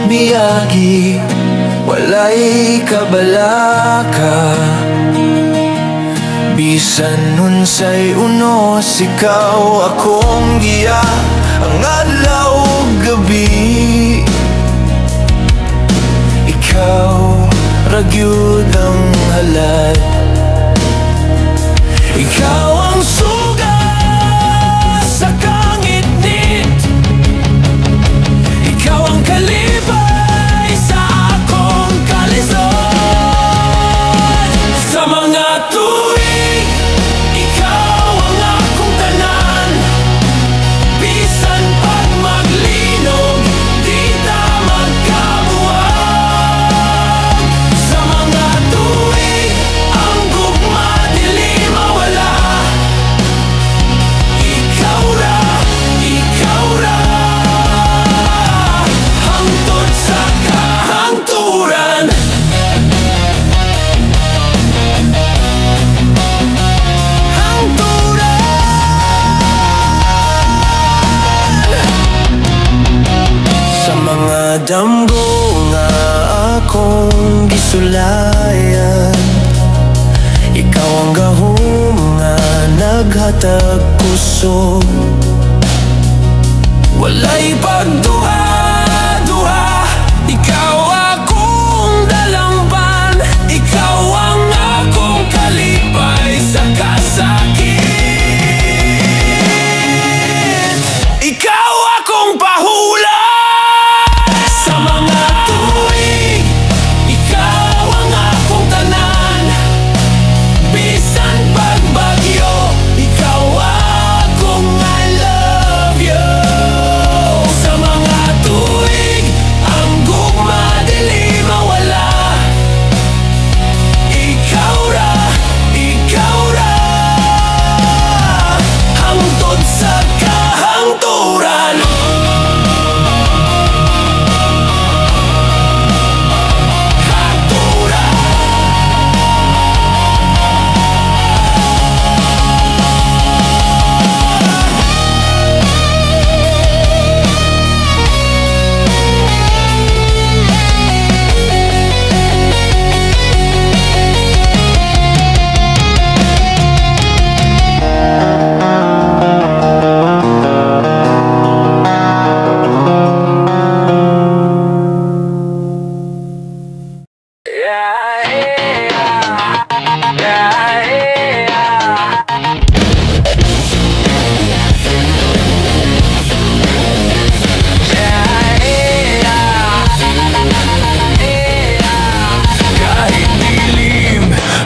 Miyagi, walay kabalaka. Bisan unsay unos, ikaw akong giya, ang adlaw ug gabi. Ikaw ra gyud ang halad, ikaw ang suga sa kangit-ngit, ikaw ang kalipay sa akong kalisod. Sa mga tuwing ikaw ang akong tanan, bisan pag maglinog di ta magkabuwag. Sa mga tuwing ang gugma dili mawala, ikaw ra hangtod sa kahangturan. Sa mga damgo nga akong gisulayan, ikaw ang gahom nga naghatag kusog. Walay pagduha-duha, ikaw akong dalangban, ikaw ang akong kalipay sa kasakit, ikaw akong pahula. Sa mga tuwing ikaw ang akong tanan, bisan pagbagyo ikaw akong I love you. Sa mga tuwing ang gugma dili mawala, ikaw ra hangtod sa kahangturan.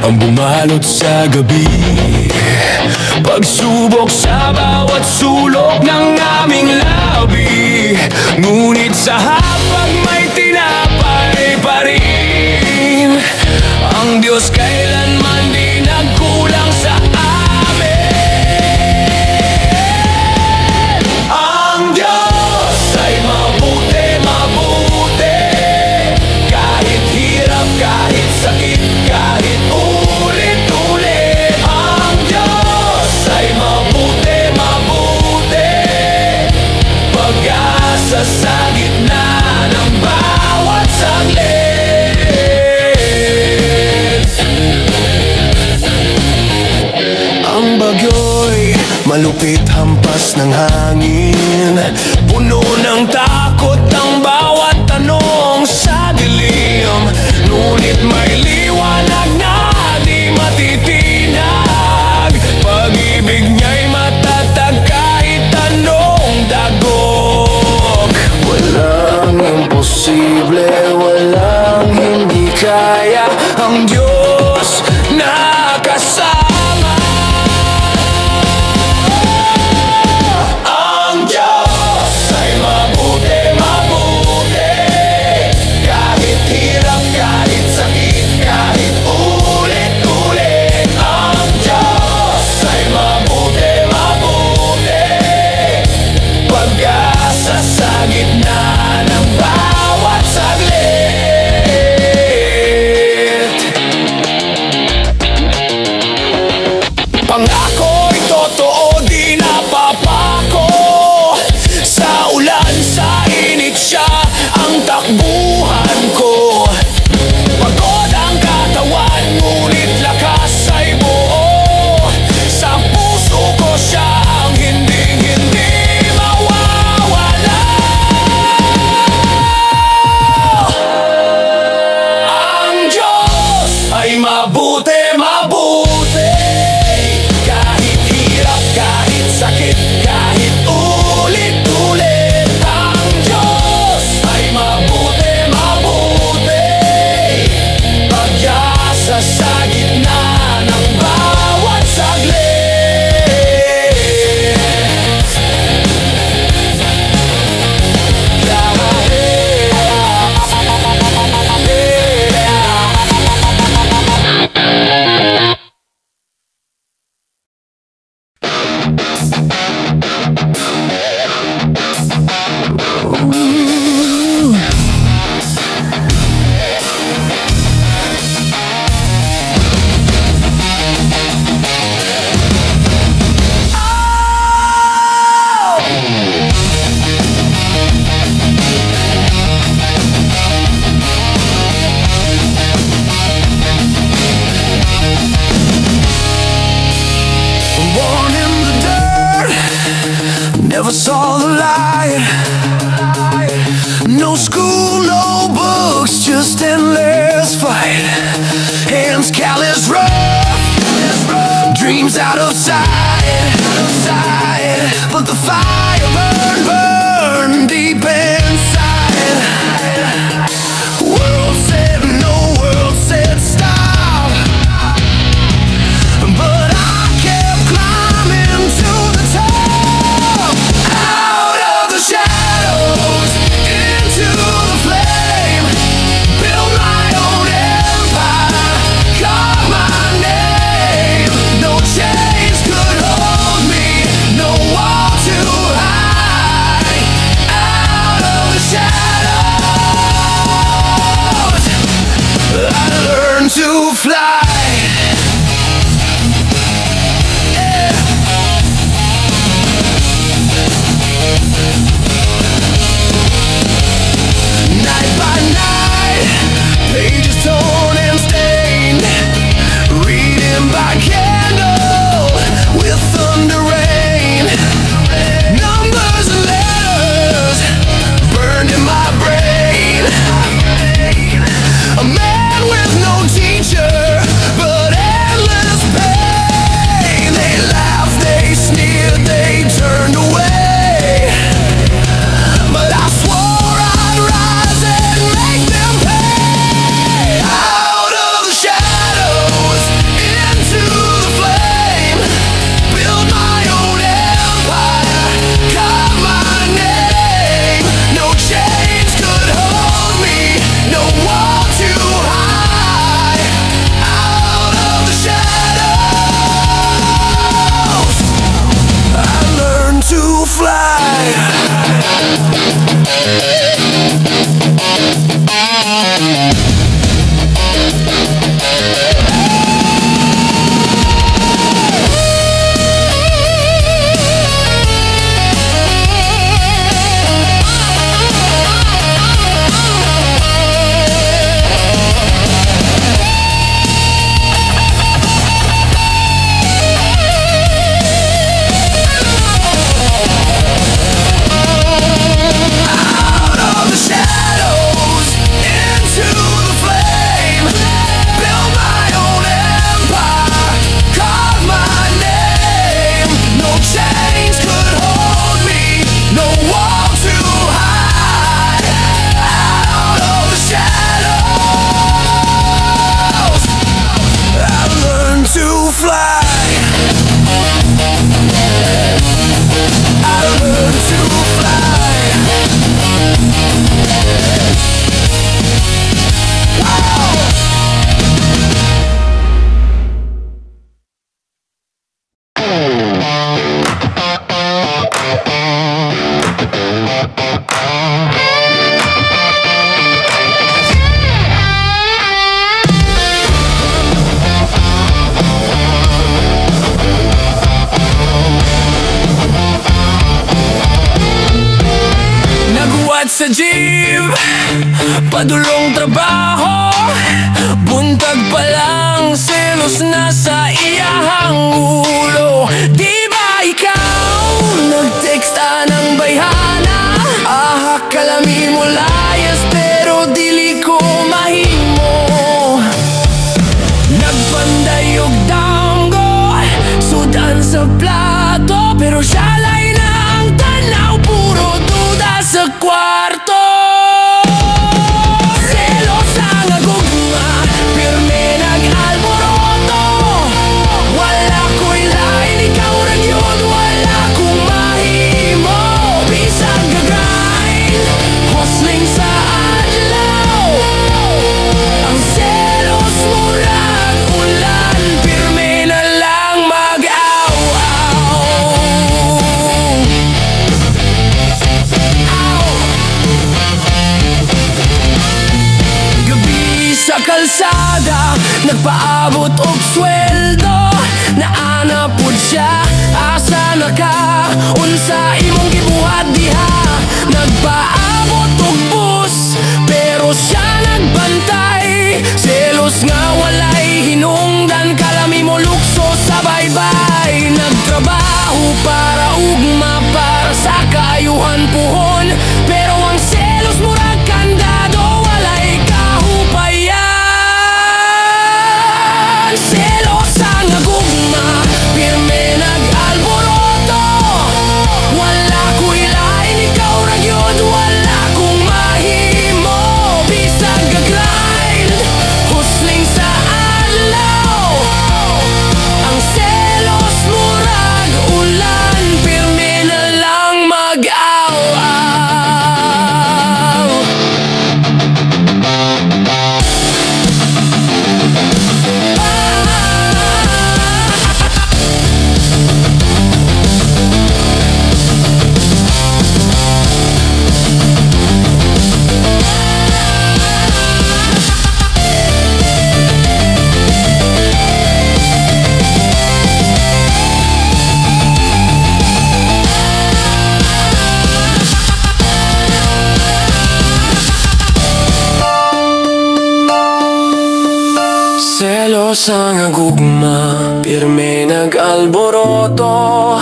Ang bumalot sa gabi, pagsubok sa bawat sulok ng aming labi. Ngunit sa hapag may tinapay pa rin, ang Diyos kailanman di nagkulang sa amin. Ang Diyos ay mabuti, mabuti, kahit hirap, kahit sakit, kahit ulit-ulit. Ang Diyos ay mabuti, mabuti, pag-asa sa gitna ng bawat saglit. Ang bagyo'y malupit hampas ng hangin, puno ng takot ang bawat tanong sa dilim. Ngunit may liwanag na di matitinag, pag-ibig niya'y matatag kahit anong dagok. Walang imposible, walang hindi kaya, ang Diyos nakasama. Ang Diyos ay mabuti, mabuti, kahit Sa jeep, padulong trabaho, buntag pa lang, selos na sa iyahang ulo. Di ba ikaw nagteksta ng bayhana? Kalami mo layas pero dili ko mahimo. Nagpandayog tango, sudan sa plato, pero siyalay na ang tanaw, puro duda sa kwarto. Kalsada, nagpaabot og sweldo, naana pud siya, asa na ka, unsa imong gibuhat diha. Nagpaabot og bus, pero siya nagbantay, selos nga walay hinungdan, kalami mo lukso sa baybay. Nagtrabaho para ugma, para sa kaayuhan puhon, pero ang selos murag kandado, walay kahupayan. Selos ang agugma, pirme nag-alboroto, wala ko ilain, ikaw ragyod, wala kong mahimo. Bisag gagrind, hustling sa adlaw, ang selos murag ulan, pirme na lang mag-aw-aw. Selos ang agugma, pirme nag-alboroto,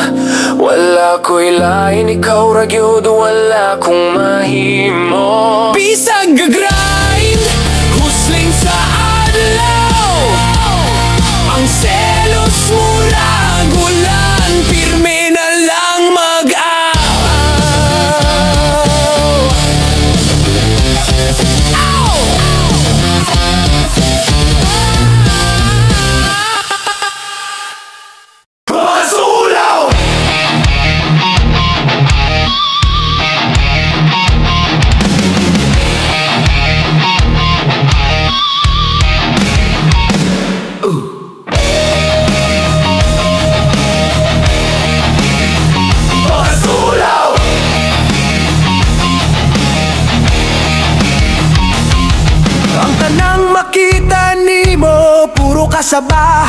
wala ko'y lain, ikaw ragyod, wala kong mahimo. Bisag gagrind, hustling sa adlaw, ang selos murag ulan, pirme na lang mag-aw. makita nimo puro kasaba,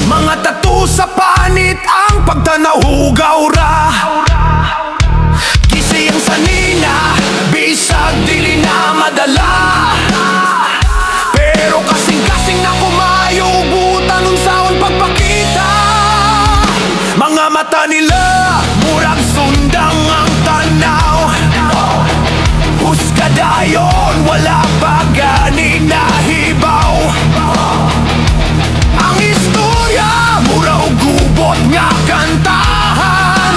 mga tattoo sa panit ang pagtanahugaw ra. Kisi ang sanina, bisag dili na madala, pero kasing-kasing na kumayo butan unsaon pagpakita. Mga mata nila murag sundang ang tanaw, husga dayon wala pa gani nahibaw. Ang istorya mura og gubot nga kantahan,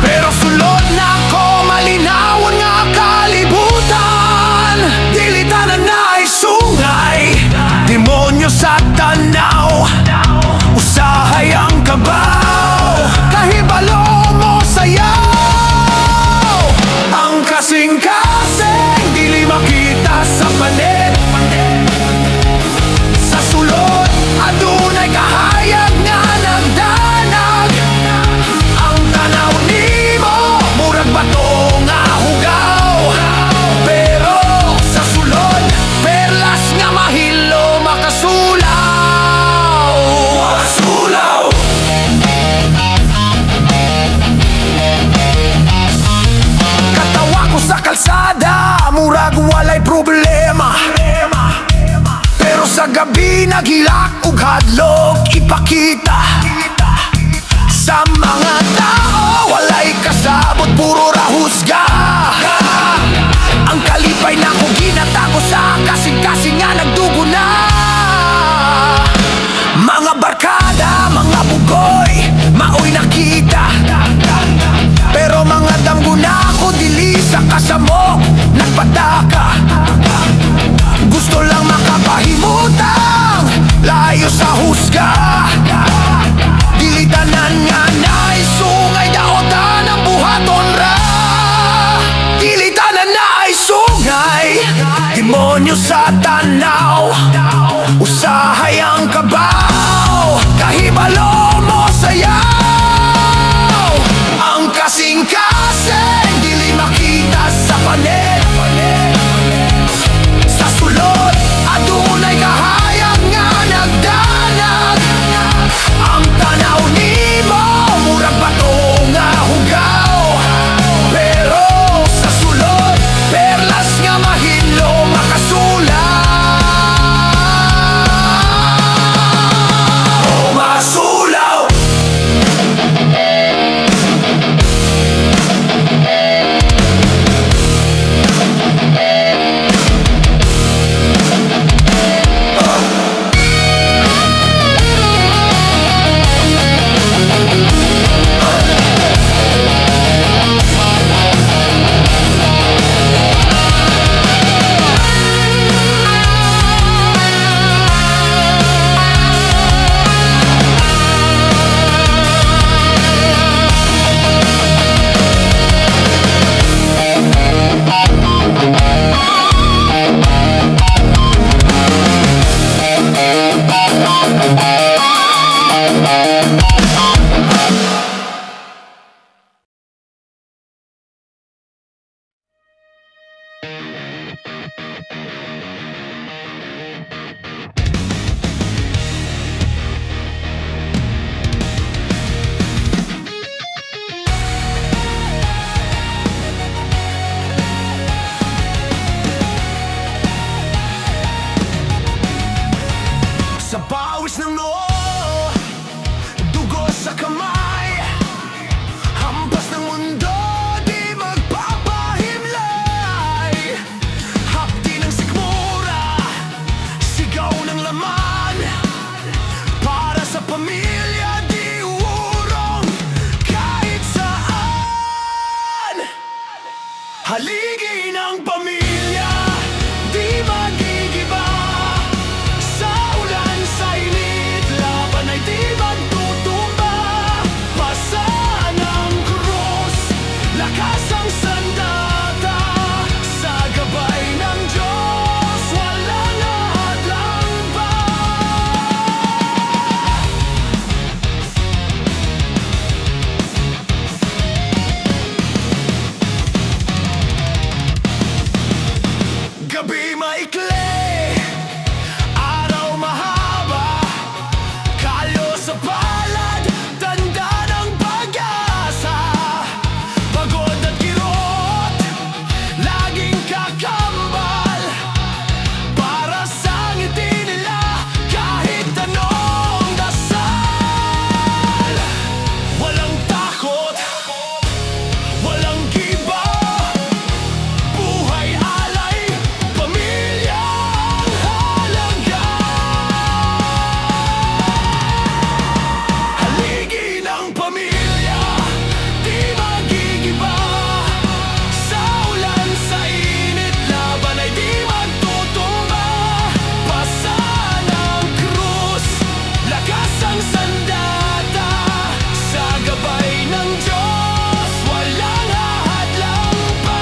pero sulod na ko malinawon nga kalibutan. Dili tanan na isungay, demonyo sa tanaw, usahay ang kabaw, kahibalo mo sayaw. Ang kasing-kasing dili makita sa panet, sa sulod adunay kahayag nga nagdanag. Ang tanaw nimo murag bato nga hugaw, pero sa sulod perlas nga mahilo makasulaw. Makasulaw. Katawa ko sa kalsada murag walay problema, pero sa gabi naghilak ug hadlok ipakita. Sa mga tao walay kasabot, puro ra husga. Ang kalipay na ko ginatago sa kasing-kasing nga nagdugo na. Mga barkada, mga bugoy, maoy nakita, pero mga damgo na ko dili sa kasamo nagpataka. Gusto lang makapahimutang layo sa husga, dili tanan nga naisungay daotan ang buhaton ra. Dili tanan naisungay, demonyo sa tanaw, usahay ang kabaw, kahibalo mo sayaw. Ang kasing-kasing dili makita sa panet, sa sulod adunay kahayag nga nagdanag. Ang tanaw nimo murag bato nga hugaw, pero sa sulod perlas nga mahilo makasulaw. maikli, araw mahaba, kalyo sa palad, tanda ng pag-asa. Pagod at kirot, laging kakambal, para sa ngiti nila kahit anong dasal. Walang takot, walang giba, buhay alay, pamilyang halaga. Haligi ng pamilya, di magigiba, sa ulan, sa init, laban ay di magtutumba. Pasa ng krus, lakas ang sandata, sa gabay ng Diyos, walang hahadlang pa.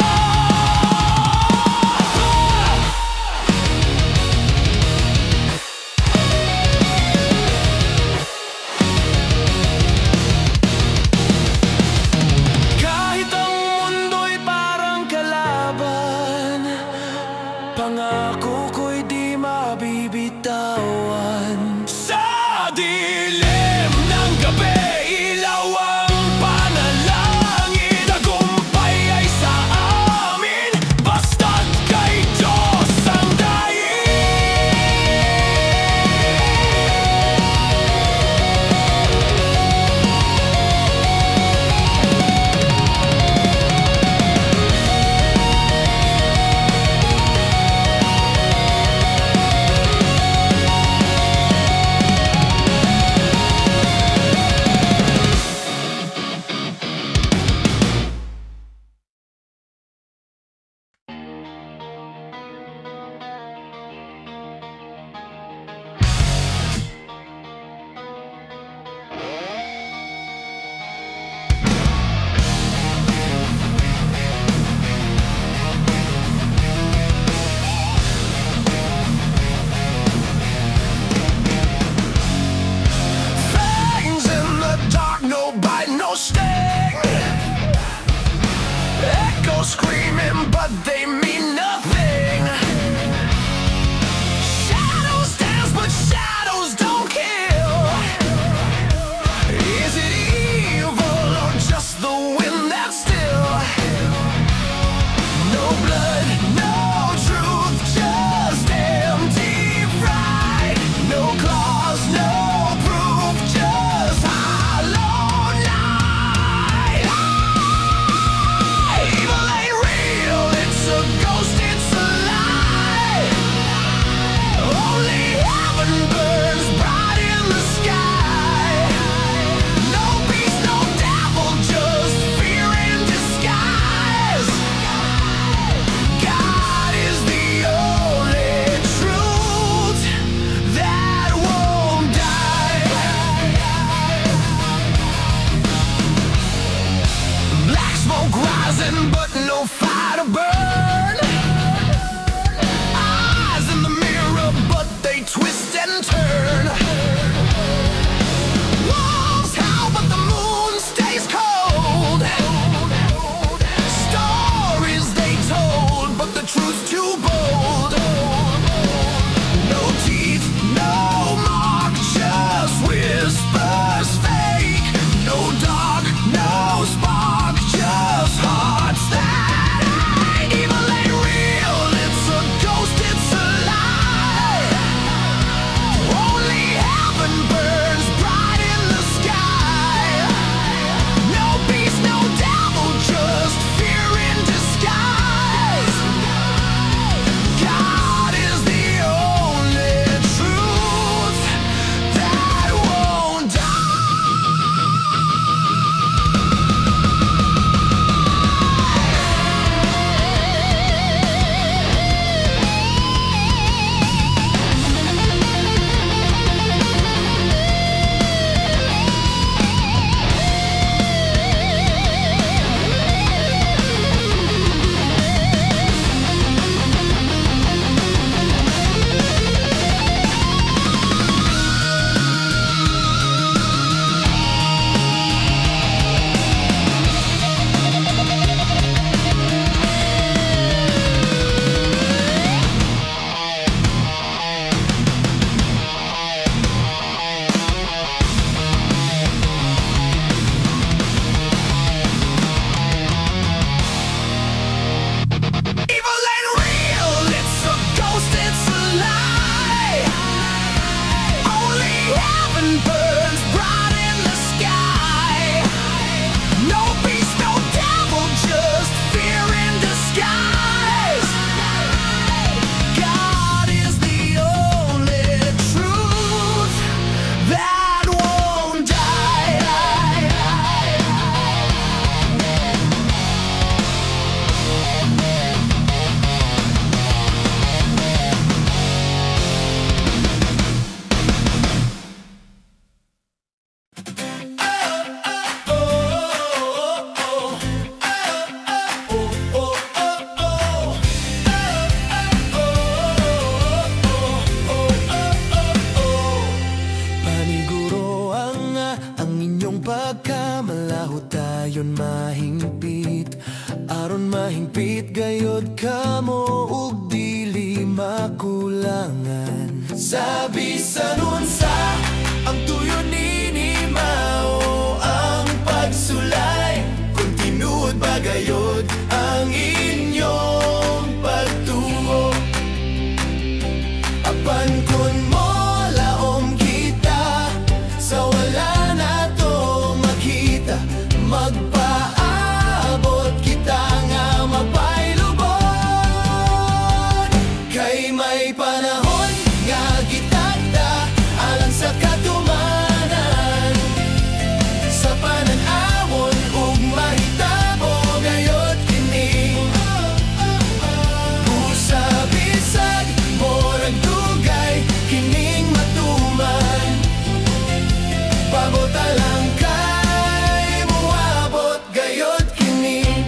Kahit ang mundo'y parang kalaban, pangako ko'y di mabibitawan. Sa dilim ng gabi, ilaw ang panalangin. Tagumpay ay sa amin, basta't kay Diyos ang daing. Kay may panahon nga gitakda alang sa katumanan, sa panan-awon ug mahitabo gayod kini. Busa bisag murag dugay kining matuman, pabota lang kay muabot gayod kini.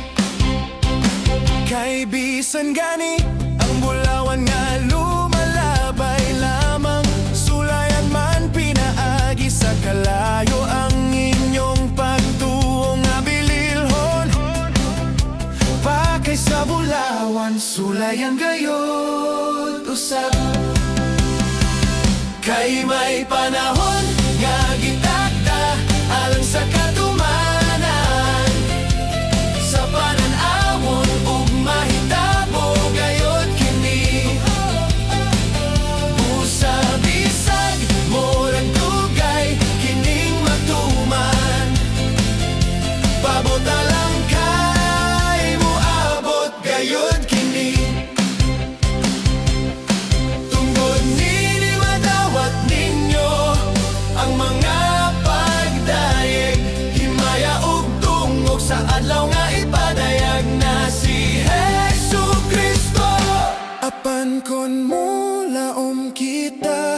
Kay bisan gani ang bulawan nga lumalabay lamang, sulayan man pinaagi sa kalayo ang inyong pagtuo nga bililhon. Pakay sa bulawan sulayan gayod usab. Kay may panahon nga gitakda alang sa katumanan, sa panan-awon ug mahitabo gayod kini. Busa bisag murag dugay kining matuman, pabota lang kay muabot gayod kini. Tungod nini madawat ninyo ang mga pagdayeg, himaya ug tungog sa adlaw nga ipadayag na si Jesucristo. Apan kon mulaom kita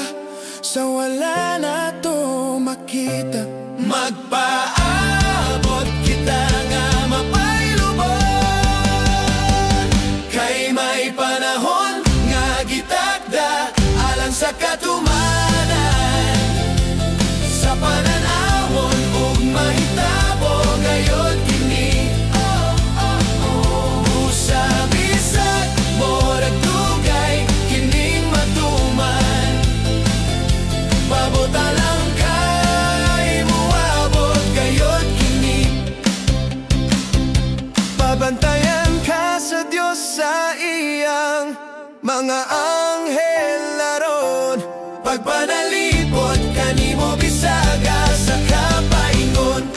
sa wala na to makita, magpaabot kita nga mapailubon. Kay may panahon nga gitakda alang sa katumanan, sa panan-awon ug mahitabo gayod kini. Busa bisag murag dugay kining matuman, pabota lang kay muabot gayod kini. Pabantayan ka sa Dios sa iyang mga anghel laron, pagpanalipod kanimo bisaga sa kapaingon.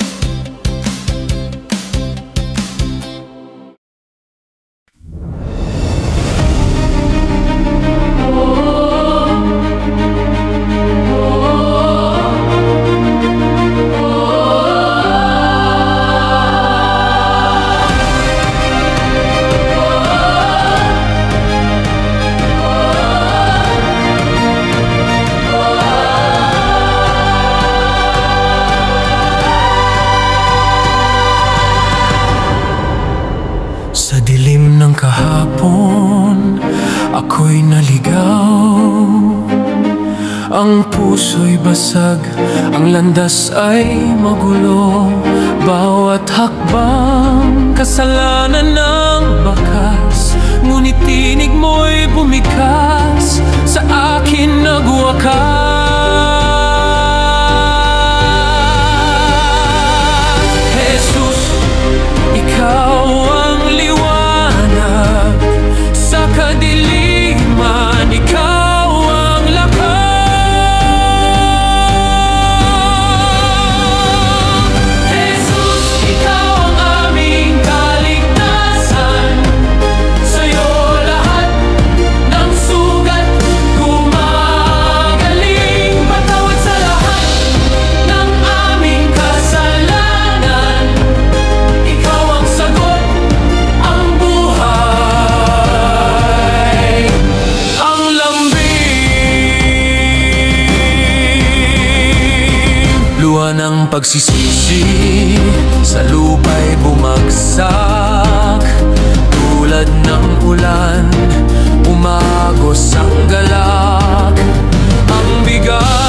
Sa dilim ng kahapon, ako'y naligaw. Ang puso'y basag, ang landas ay magulo. Bawat hakbang, kasalanan ng bakas, ngunit tinig mo'y bumikas, sa akin nagwakas. Jesus, ikaw ang liwanag sa kadiliman, ikaw ang lakas. Jesus, ikaw ang aming kaligtasan, sa'yo lahat ng sugat gumagaling. Patawad sa lahat ng aming kasalanan, ikaw ang sagot, ang buhay, ang lambing. Luha ng pagsisisi sa lupa'y bumagsak, tulad ng ulan, umagos ang galak. Ang bigat